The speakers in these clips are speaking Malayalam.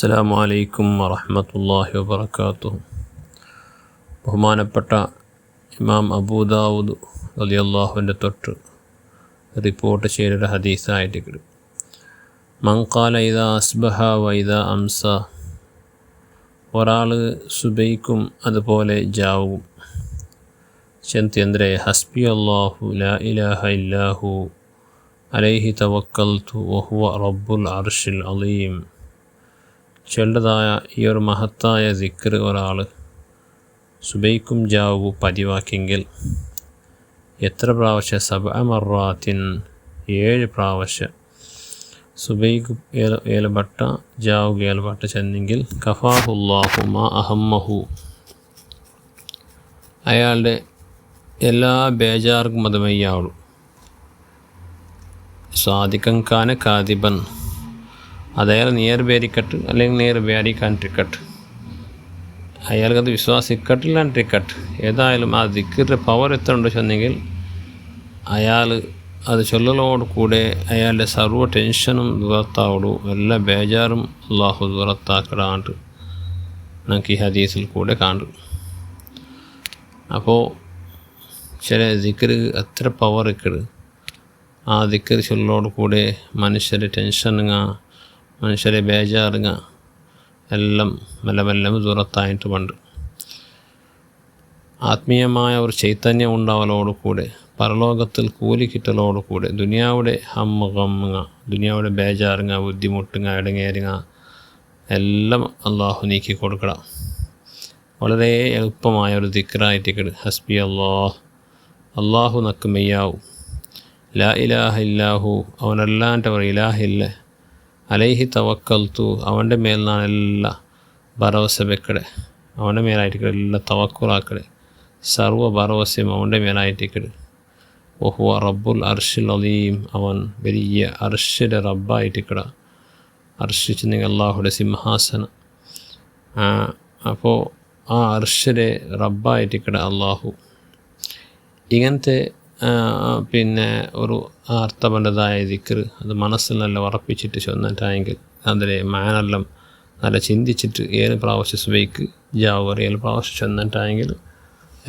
അസ്സലാമു അലൈക്കും വറഹ്മത്തുള്ളാഹി വബറകാതുഹു. ബഹുമാനപ്പെട്ട ഇമാം അബൂദാവൂദ് റളിയല്ലാഹുവിൻ്റെ തൊട്ട് റിപ്പോർട്ട് ചെയ്തൊരു ഹദീസായിട്ട് മൻ ഖാല ഇദാ അസ്ബഹ വ ഇദാ അംസ, ഒരാൾ സുബൈക്കും അതുപോലെ ജാവും ചെന്തിയന്ത്രെ ഹസ്ബി അല്ലാഹു ലാ ഇലാഹ ഇല്ലാഹു അലൈഹി തവക്കൽതു വഹുവ റബ്ബുൽ അർശിൽ അലീം ചെല്ലതായ ഈ ഒരു മഹത്തായ സിക്ർ ഒരാൾ സുബൈക്കും ജാവും പതിവാക്കിയെങ്കിൽ എത്ര പ്രാവശ്യം? സബ്അ മർറാത്തിൻ, 7 പ്രാവശ്യം സുബൈക്ക് ഏലബട്ട ജാവുക ഏലബട്ട ചെന്നെങ്കിൽ കഫാഹുല്ലാഹു മാ അഹമ്മഹു, അയാളുടെ എല്ലാ ബേജാർക്കും അത് മയ്യാവുള്ളൂ. സാദിഖൻ കാന കാദിബൻ, അതയാൾ നേർ പേരിക്കട്ട് അല്ലെങ്കിൽ നേർ പേരിക്കാണ്ടിരിക്കട്ട്, അയാൾക്കത് വിശ്വാസിക്കട്ടില്ലാണ്ടിരിക്കട്ട്, ഏതായാലും ആ ദിക്റിൻ്റെ പവർ എത്ര ഉണ്ട് ചെന്നെങ്കിൽ അയാൾ അത് ചൊല്ലലോട് കൂടെ അയാളുടെ സർവ്വ ടെൻഷനും ദൂരത്താവുള്ളൂ, എല്ലാ ബേജാറും അള്ളാഹു ദൂരത്താക്കിടാണ്ട് നമുക്ക് ഈ ഹദീസിൽ കൂടെ കാണും. അപ്പോൾ ചില ദിക്ർ എത്ര പവർ ഇക്കട്, ആ ദിക്ർ ചൊല്ലലോട് കൂടെ മനുഷ്യരെ ടെൻഷനുങ്ങ, മനുഷ്യരെ ബേജാറുങ്ങ എല്ലാം മെല്ലെ മെല്ലെ ദൂരത്തായിട്ട് പണ്ട് ആത്മീയമായ ഒരു ചൈതന്യം ഉണ്ടാവലോടുകൂടെ പരലോകത്തിൽ കൂലി കിട്ടലോടുകൂടെ ദുനിയാവിടെ ഹമ്മുങ്ങ, ദുനിയാവിടെ ബേജാറുങ്ങ, ബുദ്ധിമുട്ടുങ്ങ, ഇടങ്ങേറുങ്ങ എല്ലാം അള്ളാഹു നീക്കി കൊടുക്കണം. വളരെ എളുപ്പമായ ഒരു ദിക്റായിട്ട് ഹസ്ബി അല്ലാഹ്, അള്ളാഹു നക്ക് മെയ്യാവും, ലാ ഇലാഹ ഇല്ലാഹു അവനല്ലാണ്ട് അവർ ഇലാഹില്ല, അലൈഹി തവക്കൽത്തു അവൻ്റെ മേൽ നാണ് എല്ലാ ഭരവസ വെക്കടെ, അവൻ്റെ മേലായിട്ട് എല്ലാ തവക്കുറാക്കടെ, സർവ്വ ഭരവസയും അവൻ്റെ മേലായിട്ട്. വഹുവ റബ്ബുൽ അർശിൽ അലീം, അവൻ വലിയ അർഷിൻ്റെ റബ്ബായിട്ടിക്കട. അർഷിച്ചെന്നെങ്കിൽ അള്ളാഹുടെ സിംഹാസനം. അപ്പോൾ ആ അർഷിൻ്റെ റബ്ബായിട്ടിക്കട അള്ളാഹു. ഇങ്ങനത്തെ ഒരു അർത്ഥപരതായ ദിക്ർ അത് മനസ്സിൽ നല്ല ഉറപ്പിച്ചിട്ട് ചൊന്നിട്ടായെങ്കിൽ അതിലെ മാനെല്ലാം നല്ല ചിന്തിച്ചിട്ട് 7 പ്രാവശ്യം സുബൈക്ക് ജാവർ 7 പ്രാവശ്യം ചൊന്നിട്ടായെങ്കിൽ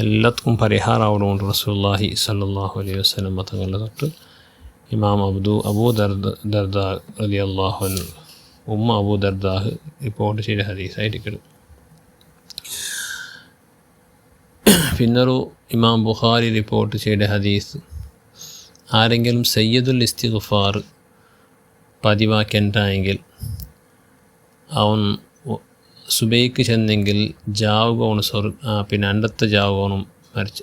എല്ലാവർക്കും പരിഹാരമാവുന്നുണ്ട്. റസൂലുള്ളാഹി സ്വല്ലല്ലാഹു അലൈഹി വസല്ലം തങ്ങളുടെ തൊട്ട് ഇമാം അബൂ ദർദാ റളിയല്ലാഹു അൻഹു, ഉമ്മ അബൂ ദർദാ റിപ്പോർട്ട് ചെയ്ത ഹദീസായിട്ട്. പിന്നൊരു ഇമാം ബുഖാരി റിപ്പോർട്ട് ചെയ്ത ഹദീസ്, ആരെങ്കിലും സയ്യിദുൽ ഇസ്തിഗ്ഫാർ പതിവാക്കേണ്ടെങ്കിൽ അവൻ സുബൈക്ക് ചെന്നെങ്കിൽ ജാവുകവണ് പിന്നെ അണ്ടത്തെ ജാവുകവനും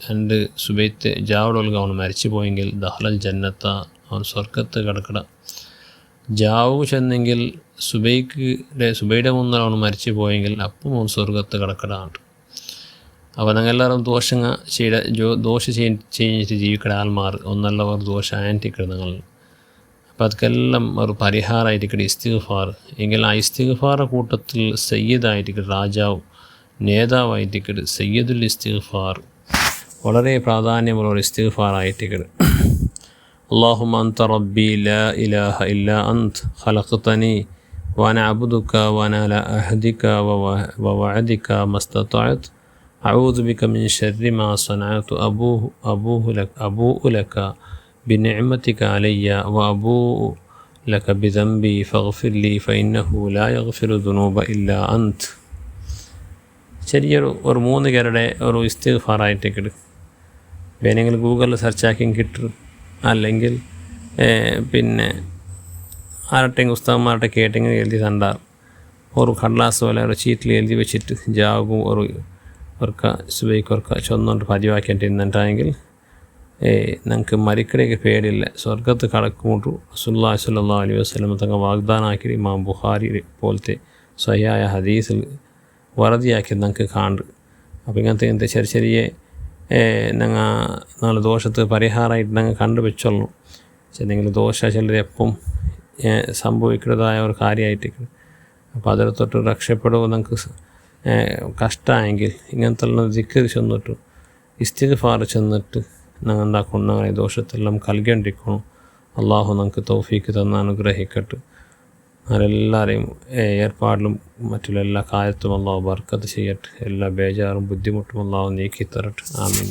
രണ്ട് സുബൈത്ത് ജാവുടൊൽക അവന് മരിച്ചു പോയെങ്കിൽ ദഹ്ലൽ ജന്നത്ത അവൻ സ്വർഗത്ത് കിടക്കട. ജാവു ചെന്നെങ്കിൽ സുബൈയുടെ മുന്നിൽ അവൻ മരിച്ചു പോയെങ്കിൽ അപ്പം അവൻ സ്വർഗത്ത് കിടക്കടാണ്ട്. അപ്പോൾ ഞങ്ങളെല്ലാവരും ദോഷം ചെയ്തിട്ട് ജീവിക്കട ആൾമാർ ഒന്നല്ലവർ ദോഷം ആൻറ്റിക്കട നിങ്ങൾ. അപ്പോൾ അതൊക്കെല്ലാം ഒരു പരിഹാരമായിരിക്കട്ടെ ഇസ്തിഗ്ഫാർ. എങ്കിൽ ആ ഇസ്തിഗ്ഫാർ കൂട്ടത്തിൽ സയ്യിദായിരിക്കട്ടെ, രാജാവ് നേതാവായിരിക്കട്ടെ, സയ്യിദുൽ ഇസ്തിഗ്ഫാർ വളരെ പ്രാധാന്യമുള്ള ഒരു ഇസ്തിഗ്ഫാറായിരിക്കട്ടെ. അല്ലാഹുമ്മ അൻത റബ്ബി ലാ ഇലാഹ ഇല്ലാ അൻത ഖലഖ്തനി വഅന അബ്ദുക വഅന അലാ അഹ്ദിക വവഅദിക മസ്തതഅത് അഊദു ബിക മിൻ ശർരി മാ സനഅതു അബൂഉ ലക ബിനിഅമതിക അലയ്യ വഅബൂഉ ലക ബിദംബി ഫഗ്ഫിർ ലി ഫഇന്നഹു ലാ യഗ്ഫിറു ദുനൂബ ഇല്ലാ അൻത. ചെറിയൊരു 3 പേരുടെ ഒരു ഇസ്തിഗ്ഫാറായിട്ട് വേണമെങ്കിൽ ഗൂഗിളിൽ സെർച്ചാക്കി കിട്ടും, അല്ലെങ്കിൽ പിന്നെ ആരട്ടെങ്കിലും പുസ്തകന്മാരുടെ കേട്ടെങ്കിലും എഴുതി തണ്ടാർ ഒരു കടലാസ് പോലെ ഒരു ചീറ്റിൽ എഴുതി വെച്ചിട്ട് ജാവും ഒർക്ക സുബൈക്കൊർക്ക ചൊന്നുകൊണ്ട് പതിവാക്കിയിട്ടിരുന്നിട്ടായെങ്കിൽ ഞങ്ങൾക്ക് മരിക്കടയ്ക്ക് പേടില്ല, സ്വർഗത്ത് കടക്കുമുട്ടു റസൂലുള്ളാഹി സ്വല്ലല്ലാഹു അലൈഹി വസല്ലം തങ്ങൾ വാഗ്ദാനാക്കി ഇമാം ബുഖാരി പോലത്തെ സ്വഹിയായ ഹദീസിൽ വറദിയാക്കി ഞങ്ങൾക്ക് കാണും. അപ്പോൾ ഇങ്ങനത്തെ ചെറിയ ഞങ്ങൾ നാളെ ദോഷത്ത് പരിഹാരമായിട്ട് ഞങ്ങൾ കണ്ടു വെച്ചോളൂ. ചെന്നെങ്കിൽ ദോഷ ചിലരെപ്പം സംഭവിക്കുന്നതായ ഒരു കാര്യമായിട്ട്. അപ്പോൾ അതിനെ തൊട്ട് രക്ഷപ്പെടുക നമുക്ക് കഷ്ടമായെങ്കിൽ ഇങ്ങനത്തെ ദിക്ർ ചെന്നിട്ട് ഇസ്തിഗ്ഫാർ ചെന്നിട്ട് ഞങ്ങൾ എന്താക്കണം, ഞങ്ങളെ ദോഷത്തെല്ലാം കൽകണ്ടിരിക്കണം. അള്ളാഹു നമുക്ക് തൗഫീക്ക് തന്ന് അനുഗ്രഹിക്കട്ടെ. എല്ലാവരെയും ഏർപ്പാടിലും മറ്റുള്ള എല്ലാ കാര്യത്തും അള്ളാഹു ബർക്കത്ത് ചെയ്യട്ടെ. എല്ലാ ബേജാറും ബുദ്ധിമുട്ടും അള്ളാഹു നീക്കി തരട്ടെ. ആമീൻ.